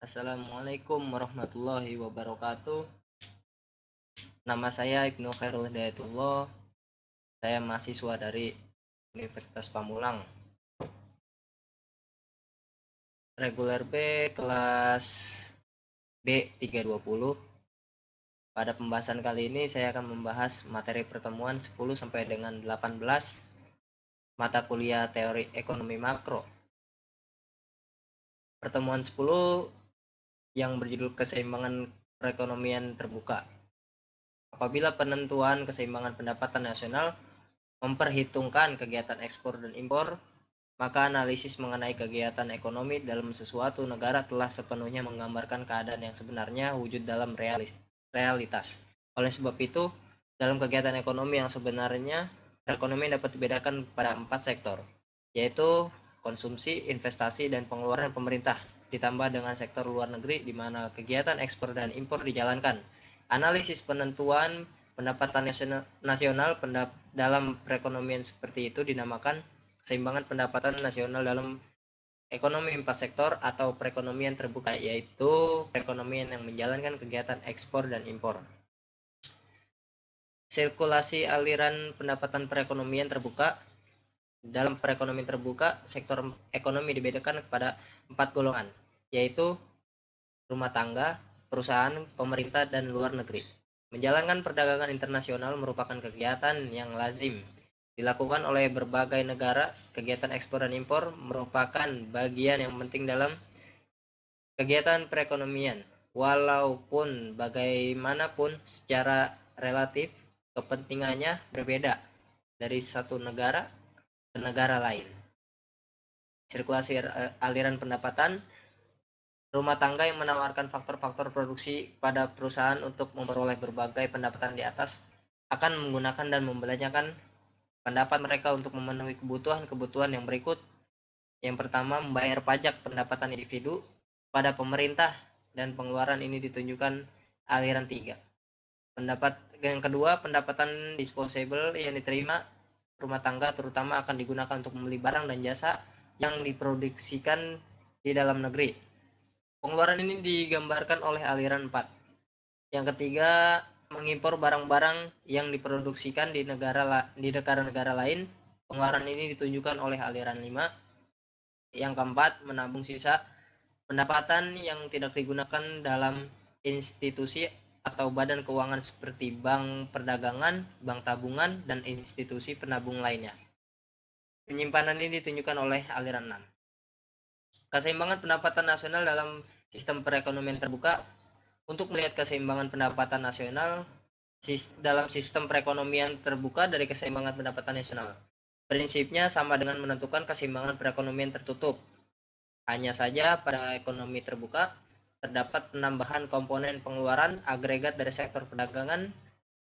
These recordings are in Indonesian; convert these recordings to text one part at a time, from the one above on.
Assalamualaikum warahmatullahi wabarakatuh. Nama saya Ibnu Khairul Hidayatullah. Saya mahasiswa dari Universitas Pamulang. Reguler B kelas B320. Pada pembahasan kali ini saya akan membahas materi pertemuan 10 sampai dengan 18 mata kuliah teori ekonomi makro. Pertemuan 10 yang berjudul keseimbangan perekonomian terbuka. Apabila penentuan keseimbangan pendapatan nasional memperhitungkan kegiatan ekspor dan impor, maka analisis mengenai kegiatan ekonomi dalam sesuatu negara telah sepenuhnya menggambarkan keadaan yang sebenarnya wujud dalam realitas. Oleh sebab itu, dalam kegiatan ekonomi yang sebenarnya, perekonomian dapat dibedakan pada 4 sektor, yaitu konsumsi, investasi, dan pengeluaran pemerintah, ditambah dengan sektor luar negeri di mana kegiatan ekspor dan impor dijalankan. Analisis penentuan pendapatan nasional dalam perekonomian seperti itu dinamakan keseimbangan pendapatan nasional dalam ekonomi 4 sektor atau perekonomian terbuka, yaitu perekonomian yang menjalankan kegiatan ekspor dan impor. Sirkulasi aliran pendapatan perekonomian terbuka. Dalam perekonomian terbuka, sektor ekonomi dibedakan kepada 4 golongan, yaitu rumah tangga, perusahaan, pemerintah, dan luar negeri. Menjalankan perdagangan internasional merupakan kegiatan yang lazim dilakukan oleh berbagai negara. Kegiatan ekspor dan impor merupakan bagian yang penting dalam kegiatan perekonomian. Walaupun bagaimanapun secara relatif kepentingannya berbeda dari satu negara ke negara lain. Sirkulasi aliran pendapatan. Rumah tangga yang menawarkan faktor-faktor produksi pada perusahaan untuk memperoleh berbagai pendapatan di atas akan menggunakan dan membelanjakan pendapat mereka untuk memenuhi kebutuhan-kebutuhan yang berikut. Yang pertama, membayar pajak pendapatan individu pada pemerintah, dan pengeluaran ini ditunjukkan aliran 3. Yang kedua, pendapatan disposable yang diterima rumah tangga terutama akan digunakan untuk membeli barang dan jasa yang diproduksikan di dalam negeri. Pengeluaran ini digambarkan oleh aliran 4. Yang ketiga, mengimpor barang-barang yang diproduksikan di negara-negara lain. Pengeluaran ini ditunjukkan oleh aliran 5. Yang keempat, menabung sisa pendapatan yang tidak digunakan dalam institusi atau badan keuangan seperti bank perdagangan, bank tabungan, dan institusi penabung lainnya. Penyimpanan ini ditunjukkan oleh aliran 6. Keseimbangan pendapatan nasional dalam sistem perekonomian terbuka. Untuk melihat keseimbangan pendapatan nasional dalam sistem perekonomian terbuka dari keseimbangan pendapatan nasional, prinsipnya sama dengan menentukan keseimbangan perekonomian tertutup. Hanya saja pada ekonomi terbuka terdapat penambahan komponen pengeluaran agregat dari sektor perdagangan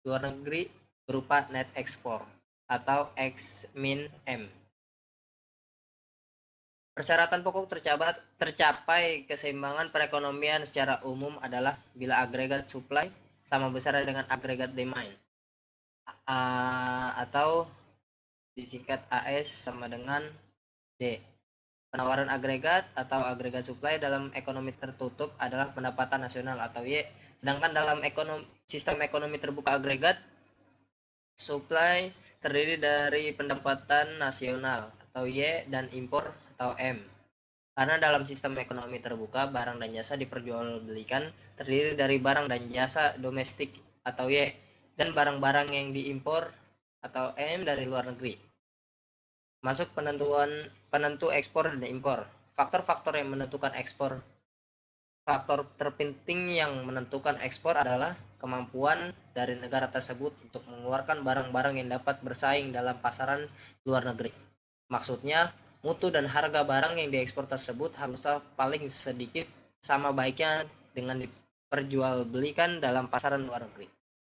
luar negeri berupa net export atau X-M. Persyaratan pokok tercapai keseimbangan perekonomian secara umum adalah bila agregat supply sama besar dengan agregat demand, atau disingkat AS sama dengan D. Penawaran agregat atau agregat supply dalam ekonomi tertutup adalah pendapatan nasional atau Y. Sedangkan dalam sistem ekonomi terbuka agregat supply terdiri dari pendapatan nasional atau Y dan impor atau M. Karena dalam sistem ekonomi terbuka, barang dan jasa diperjualbelikan terdiri dari barang dan jasa domestik atau Y dan barang-barang yang diimpor atau M dari luar negeri. Masuk penentu ekspor dan impor. Faktor-faktor yang menentukan ekspor. Faktor terpenting yang menentukan ekspor adalah kemampuan dari negara tersebut untuk mengeluarkan barang-barang yang dapat bersaing dalam pasaran luar negeri. Maksudnya, mutu dan harga barang yang diekspor tersebut harusnya paling sedikit sama baiknya dengan diperjualbelikan dalam pasaran luar negeri.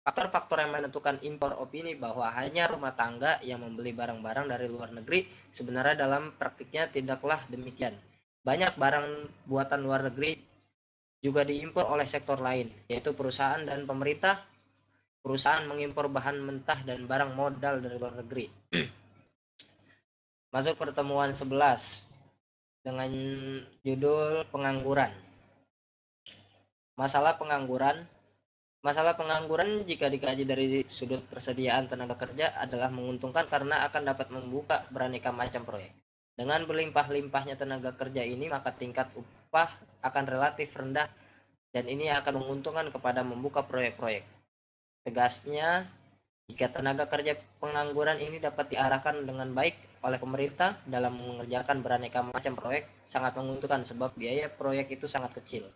Faktor-faktor yang menentukan impor. Opini bahwa hanya rumah tangga yang membeli barang-barang dari luar negeri sebenarnya dalam praktiknya tidaklah demikian. Banyak barang buatan luar negeri juga diimpor oleh sektor lain, yaitu perusahaan dan pemerintah. Perusahaan mengimpor bahan mentah dan barang modal dari luar negeri. Masuk pertemuan 11 dengan judul pengangguran. Masalah pengangguran. Masalah pengangguran jika dikaji dari sudut persediaan tenaga kerja adalah menguntungkan karena akan dapat membuka beraneka macam proyek. Dengan berlimpah-limpahnya tenaga kerja ini, maka tingkat upah akan relatif rendah dan ini akan menguntungkan kepada membuka proyek-proyek. Tegasnya, jika tenaga kerja pengangguran ini dapat diarahkan dengan baik oleh pemerintah dalam mengerjakan beraneka macam proyek, sangat menguntungkan sebab biaya proyek itu sangat kecil.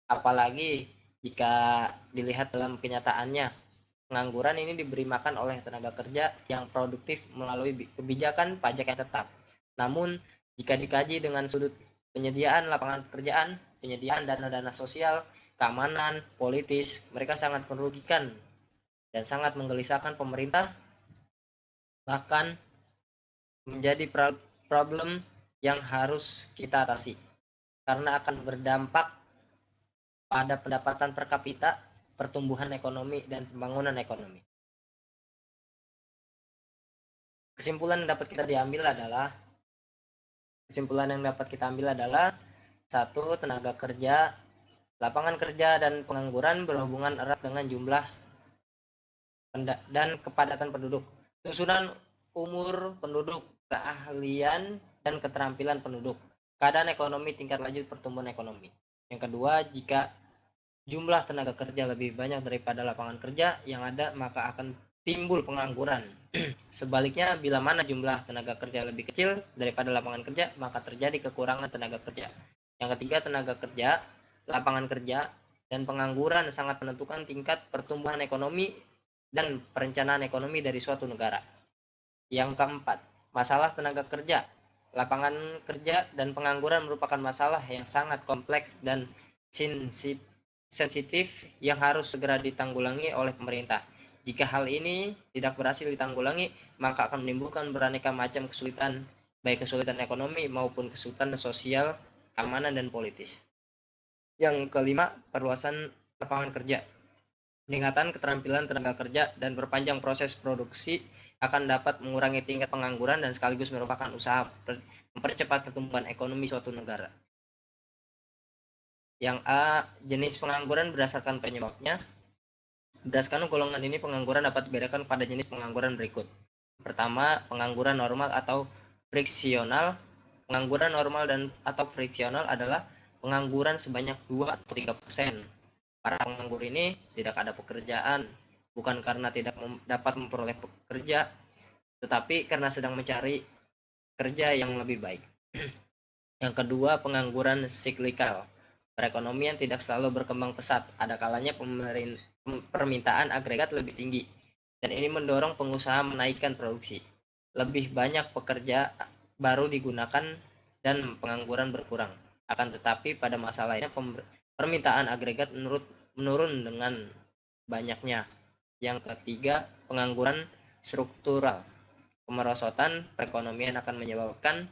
Apalagi jika dilihat dalam kenyataannya, pengangguran ini diberi makan oleh tenaga kerja yang produktif melalui kebijakan pajak yang tetap. Namun, jika dikaji dengan sudut penyediaan lapangan pekerjaan, penyediaan dana-dana sosial, keamanan, politis, mereka sangat merugikan dan sangat menggelisahkan pemerintah, bahkan menjadi problem yang harus kita atasi karena akan berdampak pada pendapatan per kapita, pertumbuhan ekonomi, dan pembangunan ekonomi. Kesimpulan yang dapat kita ambil adalah satu, tenaga kerja, lapangan kerja, dan pengangguran berhubungan erat dengan jumlah dan kepadatan penduduk, susunan umur penduduk, keahlian dan keterampilan penduduk, keadaan ekonomi, tingkat lanjut pertumbuhan ekonomi. Yang kedua, jika jumlah tenaga kerja lebih banyak daripada lapangan kerja yang ada, maka akan timbul pengangguran. Sebaliknya, bila mana jumlah tenaga kerja lebih kecil daripada lapangan kerja, maka terjadi kekurangan tenaga kerja. Yang ketiga, tenaga kerja, lapangan kerja, dan pengangguran sangat menentukan tingkat pertumbuhan ekonomi dan perencanaan ekonomi dari suatu negara. Yang keempat, masalah tenaga kerja, lapangan kerja, dan pengangguran merupakan masalah yang sangat kompleks dan sensitif yang harus segera ditanggulangi oleh pemerintah. Jika hal ini tidak berhasil ditanggulangi, maka akan menimbulkan beraneka macam kesulitan, baik kesulitan ekonomi maupun kesulitan sosial, keamanan, dan politis. Yang kelima, perluasan lapangan kerja. Peningkatan keterampilan tenaga kerja dan perpanjang proses produksi akan dapat mengurangi tingkat pengangguran dan sekaligus merupakan usaha mempercepat pertumbuhan ekonomi suatu negara. Yang A, jenis pengangguran berdasarkan penyebabnya. Berdasarkan golongan ini, pengangguran dapat dibedakan pada jenis pengangguran berikut. Pertama, pengangguran normal atau friksional. Pengangguran normal dan atau friksional adalah pengangguran sebanyak 2 atau 3%. Para penganggur ini tidak ada pekerjaan, bukan karena tidak dapat memperoleh pekerja, tetapi karena sedang mencari kerja yang lebih baik. Yang kedua, pengangguran siklikal. Perekonomian tidak selalu berkembang pesat. Ada kalanya permintaan agregat lebih tinggi, dan ini mendorong pengusaha menaikkan produksi. Lebih banyak pekerja baru digunakan dan pengangguran berkurang. Akan tetapi pada masa lainnya permintaan agregat menurun dengan banyaknya. Yang ketiga, pengangguran struktural. Kemerosotan perekonomian akan menyebabkan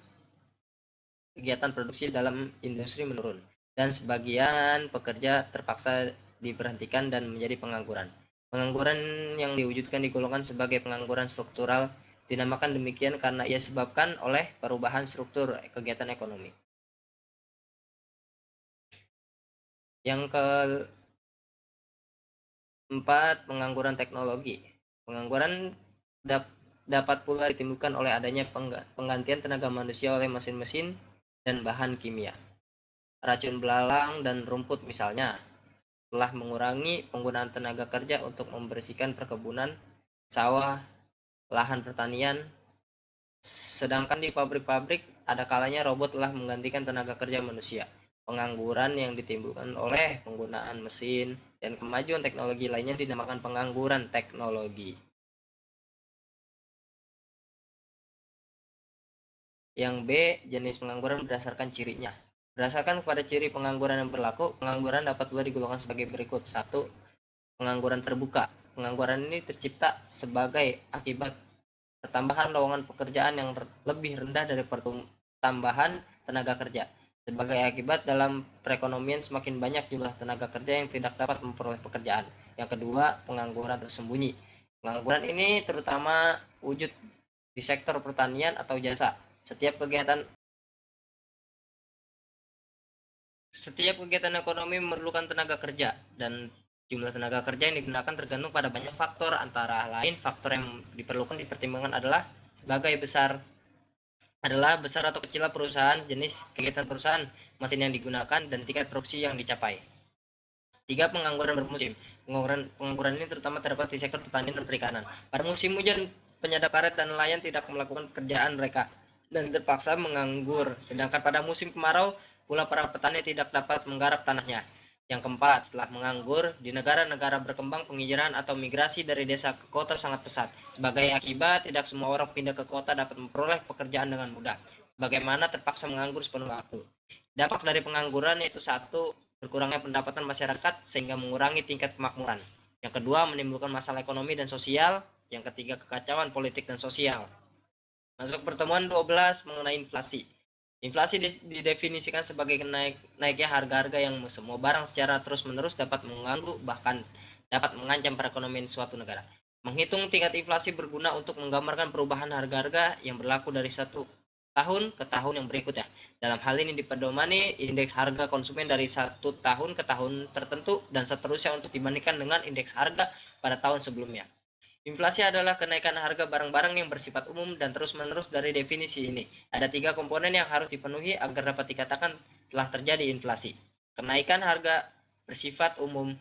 kegiatan produksi dalam industri menurun, dan sebagian pekerja terpaksa diberhentikan dan menjadi pengangguran. Pengangguran yang diwujudkan digolongkan sebagai pengangguran struktural, dinamakan demikian karena ia disebabkan oleh perubahan struktur kegiatan ekonomi. Yang keempat, pengangguran teknologi. Pengangguran dapat pula ditimbulkan oleh adanya penggantian tenaga manusia oleh mesin-mesin dan bahan kimia. Racun belalang dan rumput misalnya telah mengurangi penggunaan tenaga kerja untuk membersihkan perkebunan, sawah, lahan pertanian. Sedangkan di pabrik-pabrik, ada kalanya robot telah menggantikan tenaga kerja manusia. Pengangguran yang ditimbulkan oleh penggunaan mesin dan kemajuan teknologi lainnya dinamakan pengangguran teknologi. Yang B, jenis pengangguran berdasarkan cirinya. Berdasarkan kepada ciri pengangguran yang berlaku, pengangguran dapat pula digolongkan sebagai berikut. 1. Pengangguran terbuka. Pengangguran ini tercipta sebagai akibat pertambahan lowongan pekerjaan yang lebih rendah dari pertambahan tenaga kerja. Sebagai akibat dalam perekonomian semakin banyak jumlah tenaga kerja yang tidak dapat memperoleh pekerjaan. Yang kedua, pengangguran tersembunyi. Pengangguran ini terutama wujud di sektor pertanian atau jasa. Setiap Setiap kegiatan ekonomi memerlukan tenaga kerja, dan jumlah tenaga kerja yang digunakan tergantung pada banyak faktor. Antara lain, faktor yang diperlukan dipertimbangkan adalah besar atau kecilnya perusahaan, jenis kegiatan perusahaan, mesin yang digunakan, dan tingkat produksi yang dicapai. 3. Pengangguran bermusim. Pengangguran ini terutama terdapat di sektor pertanian dan perikanan. Pada musim hujan, penyadap karet dan nelayan tidak melakukan pekerjaan mereka dan terpaksa menganggur. Sedangkan pada musim kemarau, pula para petani tidak dapat menggarap tanahnya. Yang keempat, setelah menganggur, di negara-negara berkembang penghijraan atau migrasi dari desa ke kota sangat pesat. Sebagai akibat, tidak semua orang pindah ke kota dapat memperoleh pekerjaan dengan mudah. Bagaimana terpaksa menganggur sepenuh waktu. Dampak dari pengangguran yaitu: satu, berkurangnya pendapatan masyarakat sehingga mengurangi tingkat kemakmuran. Yang kedua, menimbulkan masalah ekonomi dan sosial. Yang ketiga, kekacauan politik dan sosial. Masuk pertemuan 12 mengenai inflasi. Inflasi didefinisikan sebagai naiknya harga-harga yang semua barang secara terus-menerus dapat mengganggu bahkan dapat mengancam perekonomian suatu negara. Menghitung tingkat inflasi berguna untuk menggambarkan perubahan harga-harga yang berlaku dari satu tahun ke tahun yang berikutnya. Dalam hal ini dipedomani indeks harga konsumen dari satu tahun ke tahun tertentu dan seterusnya untuk dibandingkan dengan indeks harga pada tahun sebelumnya. Inflasi adalah kenaikan harga barang-barang yang bersifat umum dan terus-menerus. Dari definisi ini, ada 3 komponen yang harus dipenuhi agar dapat dikatakan telah terjadi inflasi. Kenaikan harga bersifat umum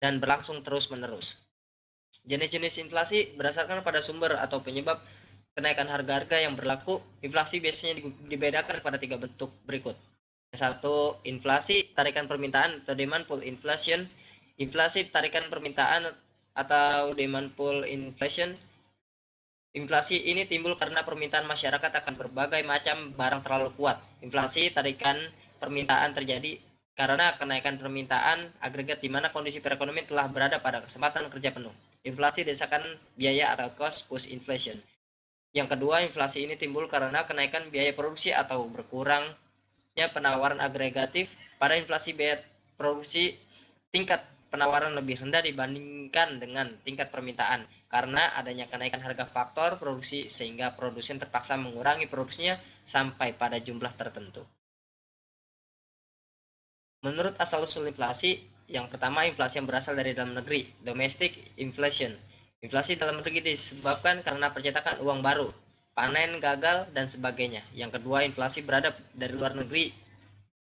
dan berlangsung terus-menerus. Jenis-jenis inflasi berdasarkan pada sumber atau penyebab kenaikan harga-harga yang berlaku. Inflasi biasanya dibedakan pada 3 bentuk berikut. Yang satu, inflasi tarikan permintaan atau demand pull inflation. Inflasi tarikan permintaan atau demand pull inflation. Inflasi ini timbul karena permintaan masyarakat akan berbagai macam barang terlalu kuat. Inflasi tarikan permintaan terjadi karena kenaikan permintaan agregat di mana kondisi perekonomian telah berada pada kesempatan kerja penuh. Inflasi desakan biaya atau cost push inflation. Yang kedua, inflasi ini timbul karena kenaikan biaya produksi atau berkurangnya penawaran agregatif. Pada inflasi biaya produksi, tingkat penawaran lebih rendah dibandingkan dengan tingkat permintaan karena adanya kenaikan harga faktor produksi sehingga produsen terpaksa mengurangi produksinya sampai pada jumlah tertentu. Menurut asal-usul inflasi, yang pertama, inflasi yang berasal dari dalam negeri, domestic inflation. Inflasi dalam negeri disebabkan karena percetakan uang baru, panen gagal, dan sebagainya. Yang kedua, inflasi berada dari luar negeri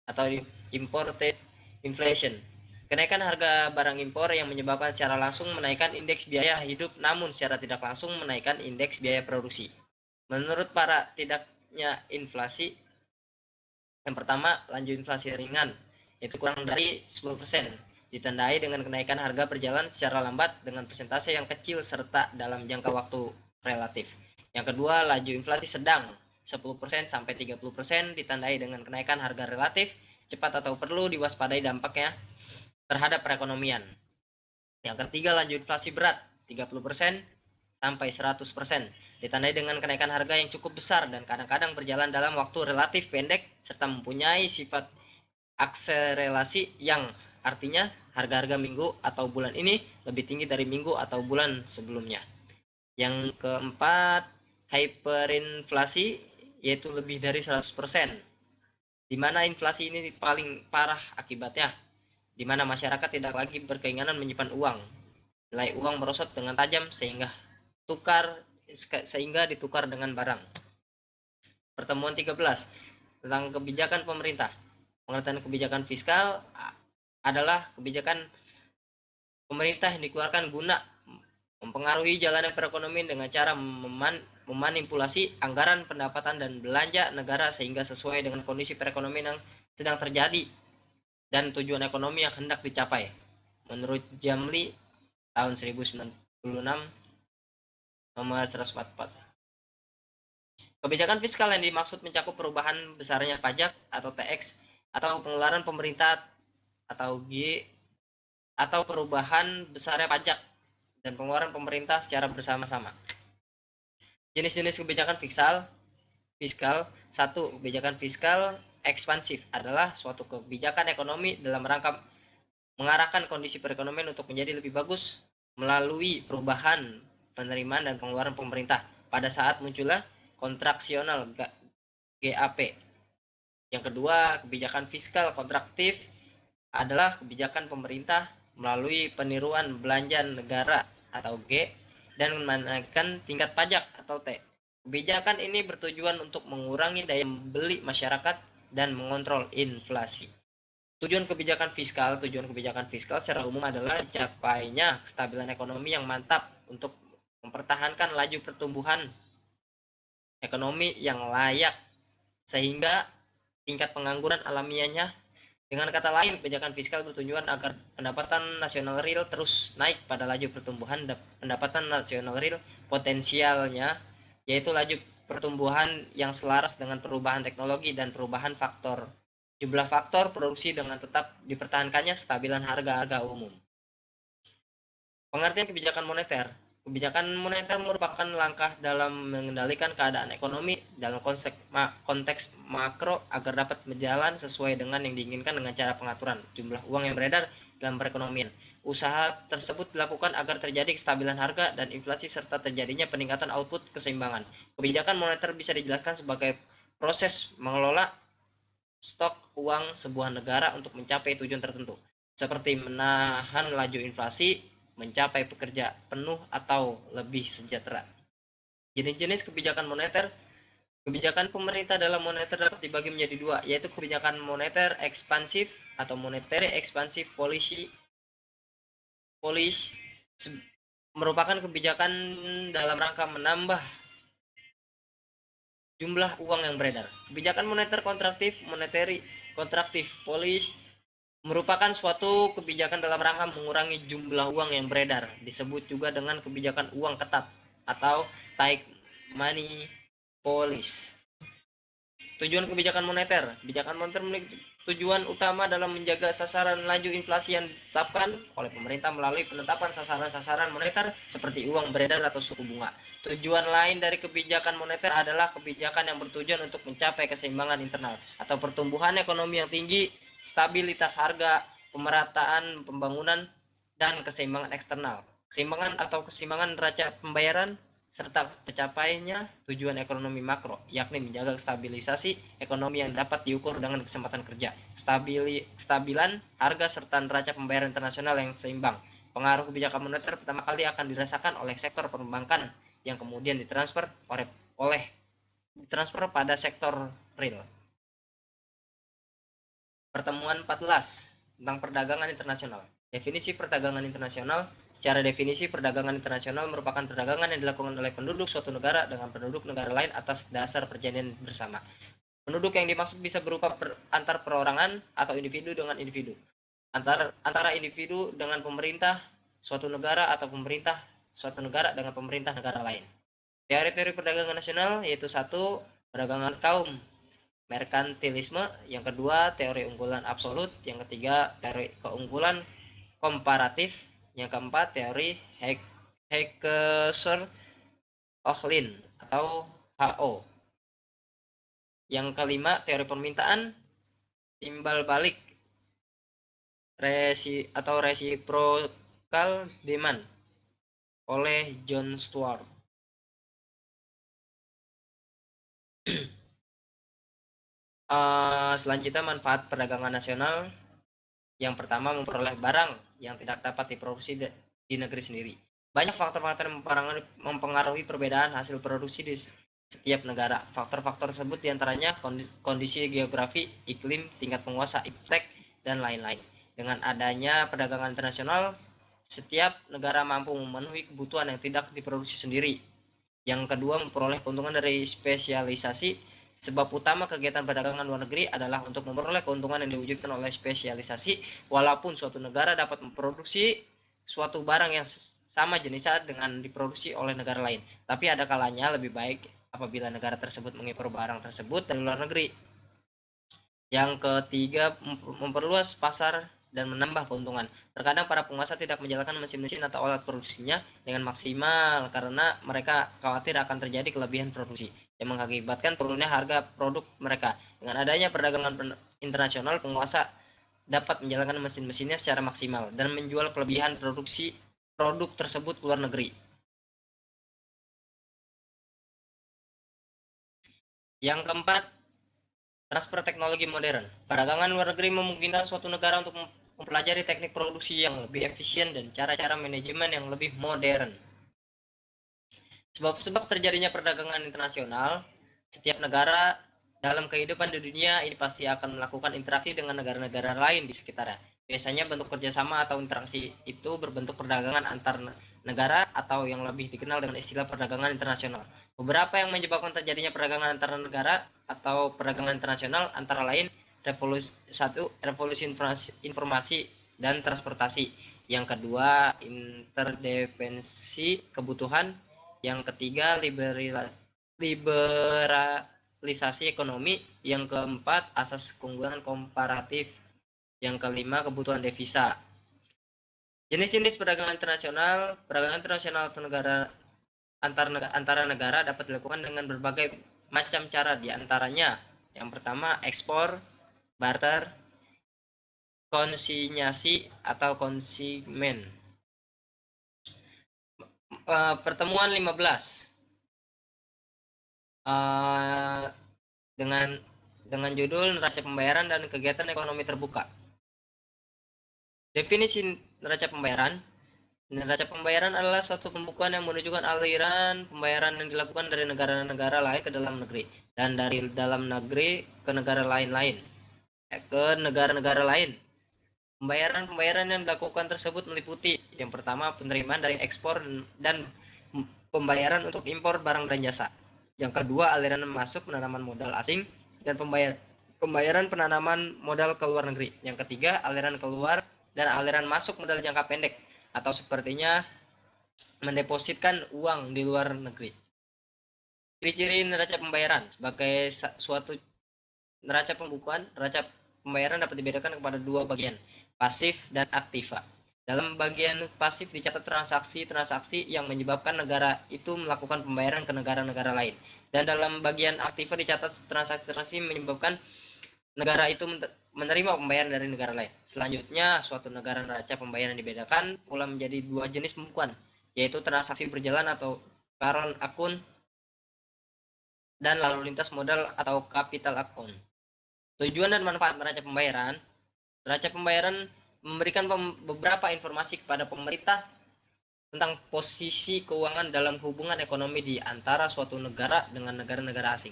atau imported inflation. Kenaikan harga barang impor yang menyebabkan secara langsung menaikkan indeks biaya hidup, namun secara tidak langsung menaikkan indeks biaya produksi. Menurut para tidaknya inflasi, yang pertama, laju inflasi ringan, yaitu kurang dari 10%, ditandai dengan kenaikan harga berjalan secara lambat dengan persentase yang kecil serta dalam jangka waktu relatif. Yang kedua, laju inflasi sedang, 10% sampai 30%, ditandai dengan kenaikan harga relatif cepat atau perlu diwaspadai dampaknya terhadap perekonomian. Yang ketiga, laju inflasi berat, 30% sampai 100%, ditandai dengan kenaikan harga yang cukup besar dan kadang-kadang berjalan dalam waktu relatif pendek serta mempunyai sifat akselerasi, yang artinya harga-harga minggu atau bulan ini lebih tinggi dari minggu atau bulan sebelumnya. Yang keempat, hyperinflasi, yaitu lebih dari 100%, di mana inflasi ini paling parah akibatnya, di mana masyarakat tidak lagi berkeinginan menyimpan uang. Nilai uang merosot dengan tajam sehingga ditukar dengan barang. Pertemuan 13 tentang kebijakan pemerintah. Pengertian kebijakan fiskal adalah kebijakan pemerintah yang dikeluarkan guna mempengaruhi jalannya perekonomian dengan cara memanipulasi anggaran pendapatan dan belanja negara sehingga sesuai dengan kondisi perekonomian yang sedang terjadi dan tujuan ekonomi yang hendak dicapai. Menurut Jamli tahun 1996 nomor 144. Kebijakan fiskal yang dimaksud mencakup perubahan besarnya pajak atau TX atau pengeluaran pemerintah atau G, atau perubahan besarnya pajak dan pengeluaran pemerintah secara bersama-sama. Jenis-jenis kebijakan fiskal. 1. Kebijakan fiskal ekspansif adalah suatu kebijakan ekonomi dalam rangka mengarahkan kondisi perekonomian untuk menjadi lebih bagus melalui perubahan penerimaan dan pengeluaran pemerintah pada saat munculnya kontraksional GAP. Yang kedua, kebijakan fiskal kontraktif adalah kebijakan pemerintah melalui peniruan belanja negara atau G dan menaikkan tingkat pajak atau T. Kebijakan ini bertujuan untuk mengurangi daya beli masyarakat dan mengontrol inflasi. Tujuan kebijakan fiskal secara umum adalah dicapainya kestabilan ekonomi yang mantap untuk mempertahankan laju pertumbuhan ekonomi yang layak sehingga tingkat pengangguran alamiahnya. Dengan kata lain, kebijakan fiskal bertujuan agar pendapatan nasional real terus naik pada laju pertumbuhan pendapatan nasional real potensialnya, yaitu laju pertumbuhan yang selaras dengan perubahan teknologi dan perubahan faktor jumlah faktor produksi dengan tetap dipertahankannya kestabilan harga-harga umum. Pengertian kebijakan moneter. Kebijakan moneter merupakan langkah dalam mengendalikan keadaan ekonomi dalam konteks makro agar dapat berjalan sesuai dengan yang diinginkan dengan cara pengaturan jumlah uang yang beredar dalam perekonomian. Usaha tersebut dilakukan agar terjadi kestabilan harga dan inflasi serta terjadinya peningkatan output keseimbangan. Kebijakan moneter bisa dijelaskan sebagai proses mengelola stok uang sebuah negara untuk mencapai tujuan tertentu, seperti menahan laju inflasi, mencapai pekerja penuh atau lebih sejahtera. Jenis-jenis kebijakan moneter. Kebijakan pemerintah dalam moneter dapat dibagi menjadi dua, yaitu kebijakan moneter ekspansif atau monetary expansive policy merupakan kebijakan dalam rangka menambah jumlah uang yang beredar. Kebijakan moneter kontraktif, monetary kontraktif policy merupakan suatu kebijakan dalam rangka mengurangi jumlah uang yang beredar. Disebut juga dengan kebijakan uang ketat atau tight money policy. Tujuan kebijakan moneter. Kebijakan moneter memiliki tujuan utama dalam menjaga sasaran laju inflasi yang ditetapkan oleh pemerintah melalui penetapan sasaran-sasaran moneter seperti uang beredar atau suku bunga. Tujuan lain dari kebijakan moneter adalah kebijakan yang bertujuan untuk mencapai keseimbangan internal atau pertumbuhan ekonomi yang tinggi, stabilitas harga, pemerataan pembangunan, dan keseimbangan eksternal. Keseimbangan neraca pembayaran serta tercapainya tujuan ekonomi makro, yakni menjaga stabilisasi ekonomi yang dapat diukur dengan kesempatan kerja, kestabilan harga serta neraca pembayaran internasional yang seimbang. Pengaruh kebijakan moneter pertama kali akan dirasakan oleh sektor perbankan yang kemudian ditransfer pada sektor real. Pertemuan 14 tentang perdagangan internasional. Definisi perdagangan internasional. Secara definisi, perdagangan internasional merupakan perdagangan yang dilakukan oleh penduduk suatu negara dengan penduduk negara lain atas dasar perjanjian bersama. Penduduk yang dimaksud bisa berupa antar perorangan atau individu dengan individu, antara individu dengan pemerintah suatu negara atau pemerintah suatu negara dengan pemerintah negara lain. Teori-teori perdagangan nasional yaitu satu, perdagangan kaum, merkantilisme, yang kedua teori unggulan absolut, yang ketiga teori keunggulan komparatif, yang keempat teori Heckescher-Ohlin atau HO, yang kelima teori permintaan timbal balik reciprocal demand oleh John Stuart. Selanjutnya manfaat perdagangan nasional. Yang pertama, memperoleh barang yang tidak dapat diproduksi di negeri sendiri. Banyak faktor-faktor yang mempengaruhi perbedaan hasil produksi di setiap negara. Faktor-faktor tersebut diantaranya kondisi geografi, iklim, tingkat penguasa, iptek, dan lain-lain. Dengan adanya perdagangan internasional, setiap negara mampu memenuhi kebutuhan yang tidak diproduksi sendiri. Yang kedua, memperoleh keuntungan dari spesialisasi. Sebab utama kegiatan perdagangan luar negeri adalah untuk memperoleh keuntungan yang diwujudkan oleh spesialisasi. Walaupun suatu negara dapat memproduksi suatu barang yang sama jenisnya dengan diproduksi oleh negara lain, tapi ada kalanya lebih baik apabila negara tersebut mengimpor barang tersebut dari luar negeri. Yang ketiga, memperluas pasar dan menambah keuntungan. Terkadang para penguasa tidak menjalankan mesin-mesin atau alat produksinya dengan maksimal karena mereka khawatir akan terjadi kelebihan produksi yang mengakibatkan turunnya harga produk mereka. Dengan adanya perdagangan internasional, penguasa dapat menjalankan mesin-mesinnya secara maksimal dan menjual kelebihan produksi produk tersebut ke luar negeri. Yang keempat, Transfer teknologi modern. Perdagangan luar negeri memungkinkan suatu negara untuk mempelajari teknik produksi yang lebih efisien dan cara-cara manajemen yang lebih modern. Sebab-sebab terjadinya perdagangan internasional, setiap negara dalam kehidupan di dunia ini pasti akan melakukan interaksi dengan negara-negara lain di sekitarnya. Biasanya bentuk kerjasama atau interaksi itu berbentuk perdagangan antar negara atau yang lebih dikenal dengan istilah perdagangan internasional. Beberapa yang menyebabkan terjadinya perdagangan antar negara atau perdagangan internasional antara lain revolusi informasi dan transportasi. Yang kedua, interdependensi kebutuhan. Yang ketiga, liberalisasi ekonomi. Yang keempat, asas keunggulan komparatif. Yang kelima, kebutuhan devisa. Jenis-jenis perdagangan internasional antara negara dapat dilakukan dengan berbagai macam cara, diantaranya yang pertama ekspor, barter, konsinyasi atau konsimen. Pertemuan 15 dengan judul neraca pembayaran dan kegiatan ekonomi terbuka. Definisi neraca pembayaran. Neraca pembayaran adalah suatu pembukuan yang menunjukkan aliran pembayaran yang dilakukan dari negara-negara lain ke dalam negeri dan dari dalam negeri ke negara-negara lain. Pembayaran yang dilakukan tersebut meliputi yang pertama penerimaan dari ekspor dan pembayaran untuk impor barang dan jasa. Yang kedua aliran masuk penanaman modal asing dan pembayaran penanaman modal ke luar negeri. Yang ketiga aliran keluar dan aliran masuk modal jangka pendek atau sepertinya mendepositkan uang di luar negeri. Ciri-ciri neraca pembayaran sebagai suatu neraca pembayaran dapat dibedakan kepada dua bagian, pasif dan aktiva. Dalam bagian pasif dicatat transaksi-transaksi yang menyebabkan negara itu melakukan pembayaran ke negara-negara lain. Dan dalam bagian aktiva dicatat transaksi-transaksi menyebabkan negara itu menerima pembayaran dari negara lain. Selanjutnya, suatu negara neraca pembayaran dibedakan pula menjadi dua jenis pembukuan, yaitu transaksi berjalan atau current account dan lalu lintas modal atau capital account. Tujuan dan manfaat neraca pembayaran. Neraca pembayaran memberikan beberapa informasi kepada pemerintah tentang posisi keuangan dalam hubungan ekonomi di antara suatu negara dengan negara-negara asing.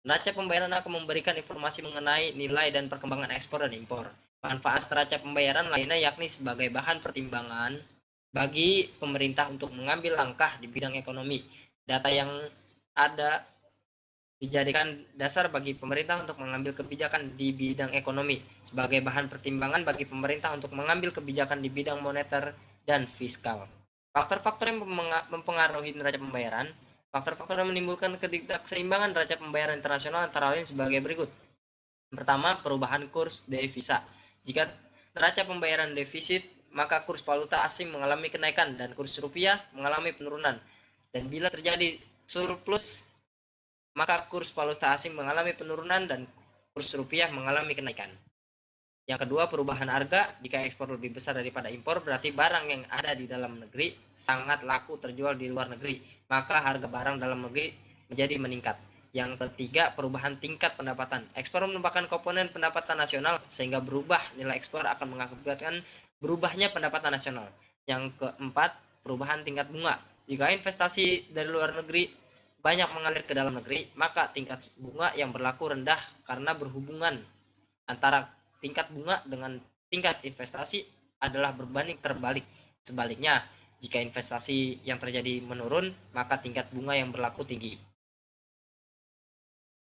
Neraca pembayaran akan memberikan informasi mengenai nilai dan perkembangan ekspor dan impor. Manfaat neraca pembayaran lainnya yakni sebagai bahan pertimbangan bagi pemerintah untuk mengambil langkah di bidang ekonomi. Data yang ada dijadikan dasar bagi pemerintah untuk mengambil kebijakan di bidang ekonomi, sebagai bahan pertimbangan bagi pemerintah untuk mengambil kebijakan di bidang moneter dan fiskal. Faktor-faktor yang mempengaruhi neraca pembayaran. Faktor-faktor yang menimbulkan ketidakseimbangan neraca pembayaran internasional antara lain sebagai berikut. Pertama, perubahan kurs devisa. Jika neraca pembayaran defisit, maka kurs valuta asing mengalami kenaikan dan kurs rupiah mengalami penurunan. Dan bila terjadi surplus, maka kurs valuta asing mengalami penurunan dan kurs rupiah mengalami kenaikan. Yang kedua, perubahan harga. Jika ekspor lebih besar daripada impor, berarti barang yang ada di dalam negeri sangat laku terjual di luar negeri, maka harga barang dalam negeri menjadi meningkat. Yang ketiga, perubahan tingkat pendapatan. Ekspor merupakan komponen pendapatan nasional, sehingga berubah nilai ekspor akan mengakibatkan berubahnya pendapatan nasional. Yang keempat, perubahan tingkat bunga. Jika investasi dari luar negeri banyak mengalir ke dalam negeri, maka tingkat bunga yang berlaku rendah karena berhubungan antara tingkat bunga dengan tingkat investasi adalah berbanding terbalik. Sebaliknya, jika investasi yang terjadi menurun, maka tingkat bunga yang berlaku tinggi.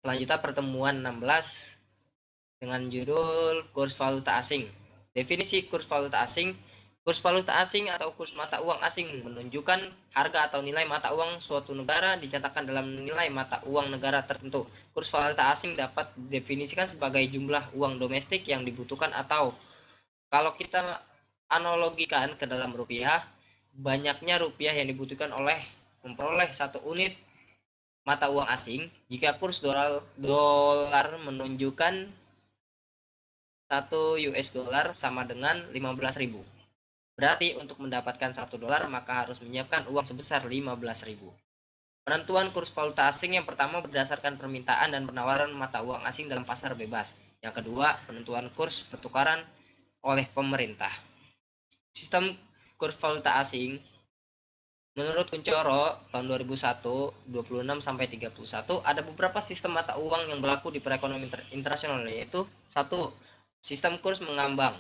Selanjutnya pertemuan 16 dengan judul kurs valuta asing. Definisi kurs valuta asing. Kurs valuta asing atau kurs mata uang asing menunjukkan harga atau nilai mata uang suatu negara dicatatkan dalam nilai mata uang negara tertentu. Kurs valuta asing dapat didefinisikan sebagai jumlah uang domestik yang dibutuhkan, atau kalau kita analogikan ke dalam rupiah, banyaknya rupiah yang dibutuhkan oleh memperoleh satu unit mata uang asing. Jika kurs dolar menunjukkan 1 US dollar sama dengan 15.000. Berarti untuk mendapatkan $1 maka harus menyiapkan uang sebesar 15.000. Penentuan kurs valuta asing yang pertama berdasarkan permintaan dan penawaran mata uang asing dalam pasar bebas. Yang kedua, penentuan kurs pertukaran oleh pemerintah. Sistem kurs valuta asing menurut Kuncoro tahun 2001, 26 sampai 31 ada beberapa sistem mata uang yang berlaku di perekonomian internasional, yaitu satu, sistem kurs mengambang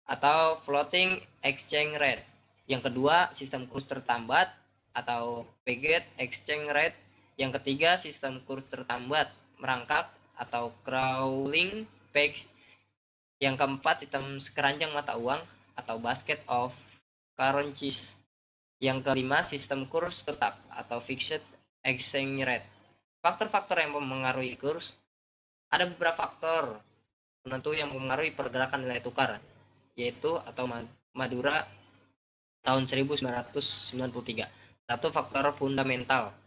atau floating exchange rate. Yang kedua, sistem kurs tertambat atau pegged exchange rate. Yang ketiga, sistem kurs tertambat merangkak atau crawling pegs. Yang keempat, sistem sekeranjang mata uang atau basket of currencies. Yang kelima, sistem kurs tetap atau fixed exchange rate. Faktor-faktor yang mempengaruhi kurs, ada beberapa faktor penentu yang mempengaruhi pergerakan nilai tukar, yaitu atau Madura tahun 1993. Satu, faktor fundamental.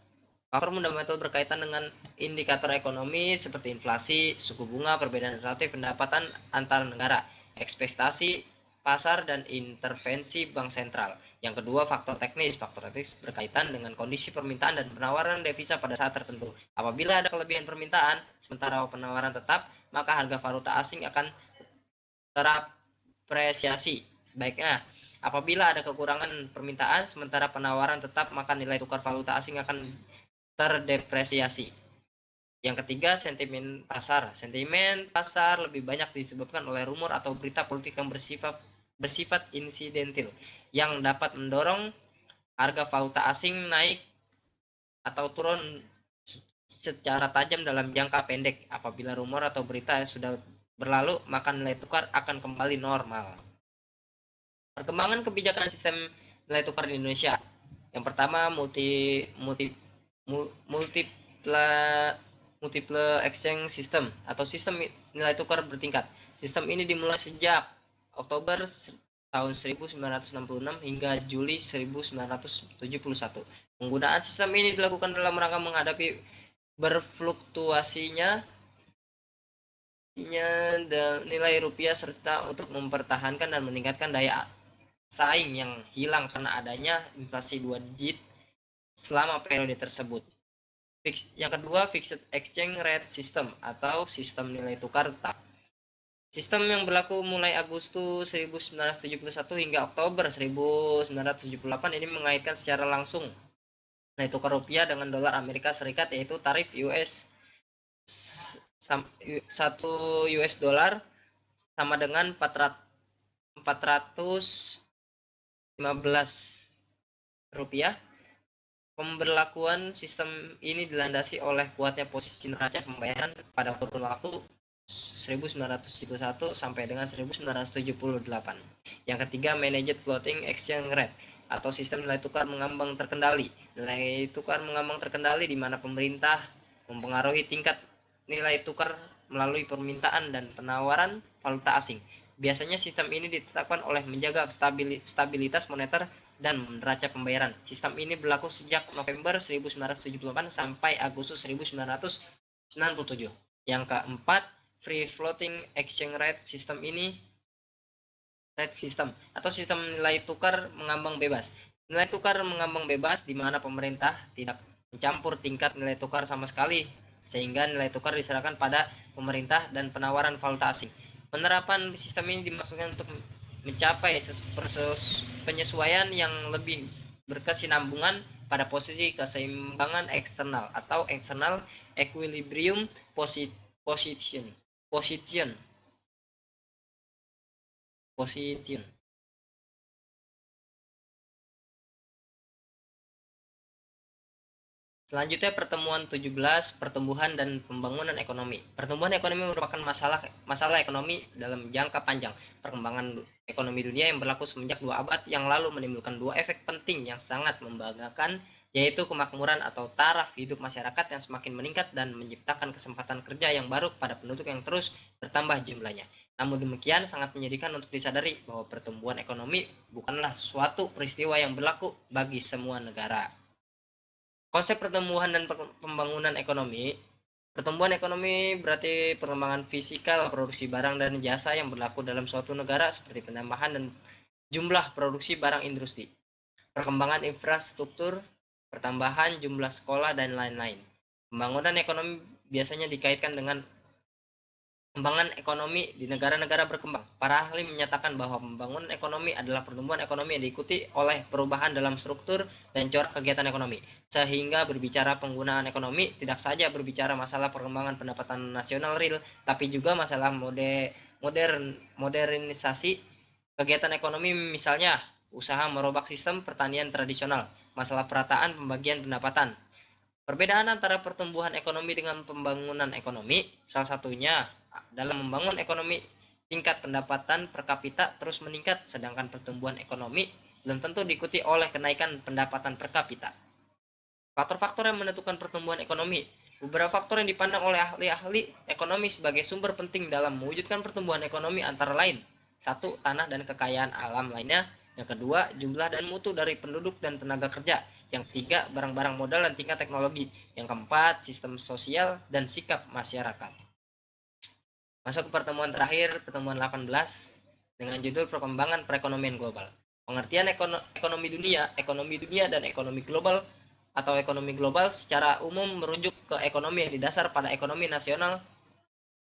Faktor fundamental berkaitan dengan indikator ekonomi seperti inflasi, suku bunga, perbedaan relatif pendapatan antar negara, ekspektasi pasar, dan intervensi bank sentral. Yang kedua, faktor teknis. Faktor teknis berkaitan dengan kondisi permintaan dan penawaran devisa pada saat tertentu. Apabila ada kelebihan permintaan, sementara penawaran tetap, maka harga valuta asing akan terapresiasi. Sebaiknya, apabila ada kekurangan permintaan, sementara penawaran tetap, maka nilai tukar valuta asing akan terdepresiasi. Yang ketiga, sentimen pasar. Sentimen pasar lebih banyak disebabkan oleh rumor atau berita politik yang bersifat insidentil yang dapat mendorong harga valuta asing naik atau turun secara tajam dalam jangka pendek. Apabila rumor atau berita sudah berlalu, maka nilai tukar akan kembali normal. Perkembangan kebijakan sistem nilai tukar di Indonesia. Yang pertama, multiple exchange system atau sistem nilai tukar bertingkat. Sistem ini dimulai sejak Oktober tahun 1966 hingga Juli 1971. Penggunaan sistem ini dilakukan dalam rangka menghadapi berfluktuasinya nilai rupiah serta untuk mempertahankan dan meningkatkan daya saing yang hilang karena adanya inflasi 2 digit selama periode tersebut. Yang kedua, fixed exchange rate system atau sistem nilai tukar tetap. Sistem yang berlaku mulai Agustus 1971 hingga Oktober 1978 ini mengaitkan secara langsung nilai tukar rupiah dengan dolar Amerika Serikat, yaitu tarif US 1 US dollar sama dengan 415 rupiah. Pemberlakuan sistem ini dilandasi oleh kuatnya posisi neraca pembayaran pada kurun waktu 1971 sampai dengan 1978. Yang ketiga, managed floating exchange rate atau sistem nilai tukar mengambang terkendali. Nilai tukar mengambang terkendali di mana pemerintah mempengaruhi tingkat nilai tukar melalui permintaan dan penawaran valuta asing. Biasanya sistem ini ditetapkan oleh menjaga stabilitas moneter dan neraca pembayaran. Sistem ini berlaku sejak November 1978 sampai Agustus 1997. Yang keempat, free floating exchange rate system atau sistem nilai tukar mengambang bebas. Nilai tukar mengambang bebas di mana pemerintah tidak mencampur tingkat nilai tukar sama sekali, sehingga nilai tukar diserahkan pada pemerintah dan penawaran valuta asing. Penerapan sistem ini dimaksudkan untuk mencapai penyesuaian yang lebih berkesinambungan pada posisi keseimbangan eksternal atau external equilibrium position. Selanjutnya, pertemuan 17, pertumbuhan dan pembangunan ekonomi. Pertumbuhan ekonomi merupakan masalah ekonomi dalam jangka panjang. Perkembangan ekonomi dunia yang berlaku semenjak 2 abad yang lalu menimbulkan 2 efek penting yang sangat membanggakan, yaitu kemakmuran atau taraf hidup masyarakat yang semakin meningkat dan menciptakan kesempatan kerja yang baru pada penduduk yang terus bertambah jumlahnya. Namun demikian, sangat menyedihkan untuk disadari bahwa pertumbuhan ekonomi bukanlah suatu peristiwa yang berlaku bagi semua negara. Konsep pertumbuhan dan pembangunan ekonomi. Pertumbuhan ekonomi berarti perkembangan fisikal produksi barang dan jasa yang berlaku dalam suatu negara seperti penambahan dan jumlah produksi barang industri. Perkembangan infrastruktur pertambahan jumlah sekolah, dan lain-lain. Pembangunan ekonomi biasanya dikaitkan dengan pengembangan ekonomi di negara-negara berkembang. Para ahli menyatakan bahwa pembangunan ekonomi adalah pertumbuhan ekonomi yang diikuti oleh perubahan dalam struktur dan corak kegiatan ekonomi. Sehingga berbicara penggunaan ekonomi tidak saja berbicara masalah perkembangan pendapatan nasional real, tapi juga masalah modernisasi kegiatan ekonomi, misalnya usaha merobak sistem pertanian tradisional, masalah perataan pembagian pendapatan. Perbedaan antara pertumbuhan ekonomi dengan pembangunan ekonomi, salah satunya dalam membangun ekonomi, tingkat pendapatan per kapita terus meningkat, sedangkan pertumbuhan ekonomi belum tentu diikuti oleh kenaikan pendapatan per kapita. Faktor-faktor yang menentukan pertumbuhan ekonomi. Beberapa faktor yang dipandang oleh ahli-ahli ekonomi sebagai sumber penting dalam mewujudkan pertumbuhan ekonomi antara lain: satu, tanah dan kekayaan alam lainnya; yang kedua, jumlah dan mutu dari penduduk dan tenaga kerja; yang ketiga, barang-barang modal dan tingkat teknologi; yang keempat, sistem sosial dan sikap masyarakat. Masuk ke pertemuan terakhir, pertemuan 18, dengan judul Perkembangan Perekonomian Global. Pengertian ekonomi dunia dan ekonomi global atau ekonomi global secara umum merujuk ke ekonomi yang didasar pada ekonomi nasional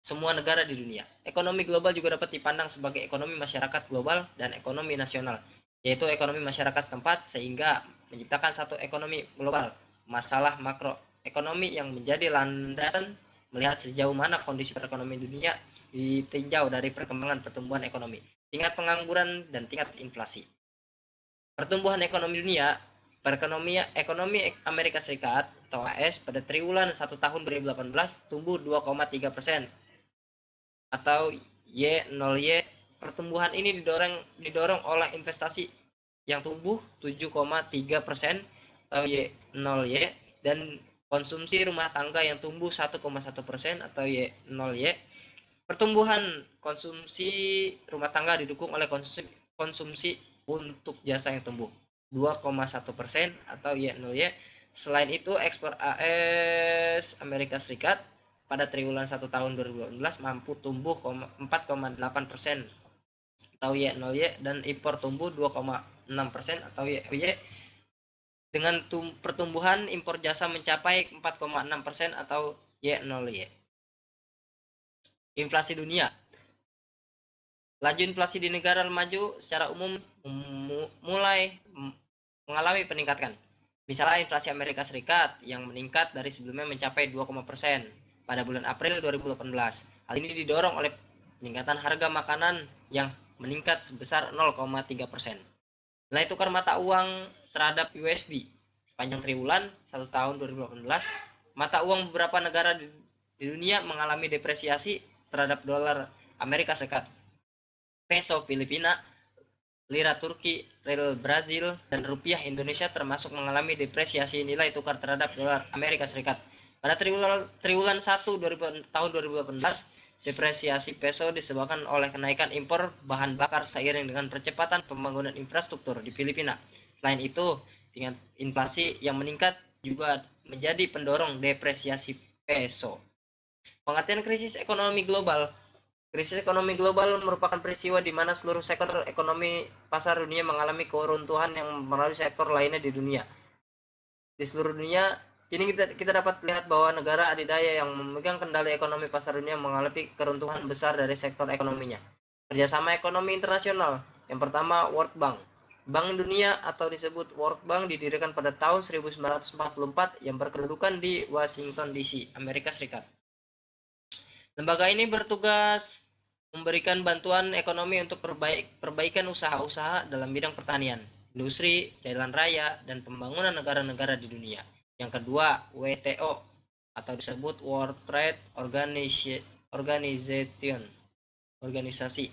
semua negara di dunia. Ekonomi global juga dapat dipandang sebagai ekonomi masyarakat global dan ekonomi nasional, yaitu ekonomi masyarakat setempat, sehingga menciptakan satu ekonomi global. Masalah makroekonomi yang menjadi landasan melihat sejauh mana kondisi perekonomian dunia ditinjau dari perkembangan pertumbuhan ekonomi, tingkat pengangguran, dan tingkat inflasi. Pertumbuhan ekonomi dunia, ekonomi Amerika Serikat atau AS pada triwulan 1 tahun 2018 tumbuh 2,3% atau Y0Y. Pertumbuhan ini didorong oleh investasi yang tumbuh 7,3% atau Y0Y, dan konsumsi rumah tangga yang tumbuh 1,1% atau Y0Y. Pertumbuhan konsumsi rumah tangga didukung oleh konsumsi untuk jasa yang tumbuh 2,1% atau Y0Y. Selain itu, ekspor AS Amerika Serikat pada triwulan 1 tahun 2018 mampu tumbuh 4,8% atau Y0Y, dan impor tumbuh 2,6% atau Y0Y, dengan pertumbuhan impor jasa mencapai 4,6% atau Y0Y. Inflasi dunia. Laju inflasi di negara maju secara umum mulai mengalami peningkatan. Misalnya inflasi Amerika Serikat yang meningkat dari sebelumnya mencapai 2% pada bulan April 2018. Hal ini didorong oleh peningkatan harga makanan yang meningkat sebesar 0,3%. Nilai tukar mata uang terhadap USD sepanjang triwulan 1 tahun 2018, mata uang beberapa negara di dunia mengalami depresiasi terhadap dolar Amerika Serikat, peso Filipina, lira Turki, rial Brazil, dan rupiah Indonesia termasuk mengalami depresiasi nilai tukar terhadap dolar Amerika Serikat. Pada triwulan 1 tahun 2018, depresiasi peso disebabkan oleh kenaikan impor bahan bakar seiring dengan percepatan pembangunan infrastruktur di Filipina. Selain itu, tingkat inflasi yang meningkat juga menjadi pendorong depresiasi peso. Pengertian krisis ekonomi global. Krisis ekonomi global merupakan peristiwa di mana seluruh sektor ekonomi pasar dunia mengalami keruntuhan yang melalui sektor lainnya di dunia. Di seluruh dunia, kini kita dapat lihat bahwa negara adidaya yang memegang kendali ekonomi pasar dunia mengalami keruntuhan besar dari sektor ekonominya. Kerjasama ekonomi internasional. Yang pertama, World Bank. Bank Dunia atau disebut World Bank didirikan pada tahun 1944 yang berkedudukan di Washington DC, Amerika Serikat. Lembaga ini bertugas memberikan bantuan ekonomi untuk perbaikan usaha-usaha dalam bidang pertanian, industri, jalan raya, dan pembangunan negara-negara di dunia. Yang kedua, WTO atau disebut World Trade Organization. Organisasi.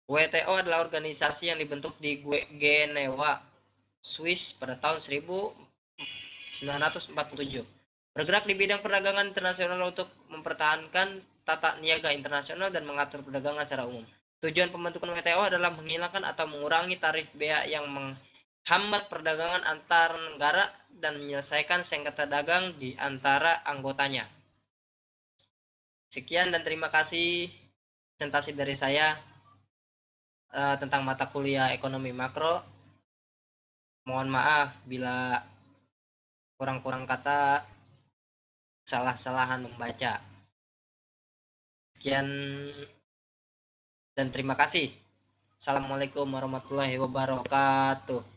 WTO adalah organisasi yang dibentuk di Genewa, Swiss pada tahun 1947. Bergerak di bidang perdagangan internasional untuk mempertahankan tata niaga internasional dan mengatur perdagangan secara umum. Tujuan pembentukan WTO adalah menghilangkan atau mengurangi tarif bea yang menghambat perdagangan antar negara dan menyelesaikan sengketa dagang di antara anggotanya. Sekian dan terima kasih presentasi dari saya tentang mata kuliah ekonomi makro. Mohon maaf bila kurang-kurang kata, salah-salahan membaca. Sekian dan terima kasih. Assalamualaikum warahmatullahi wabarakatuh.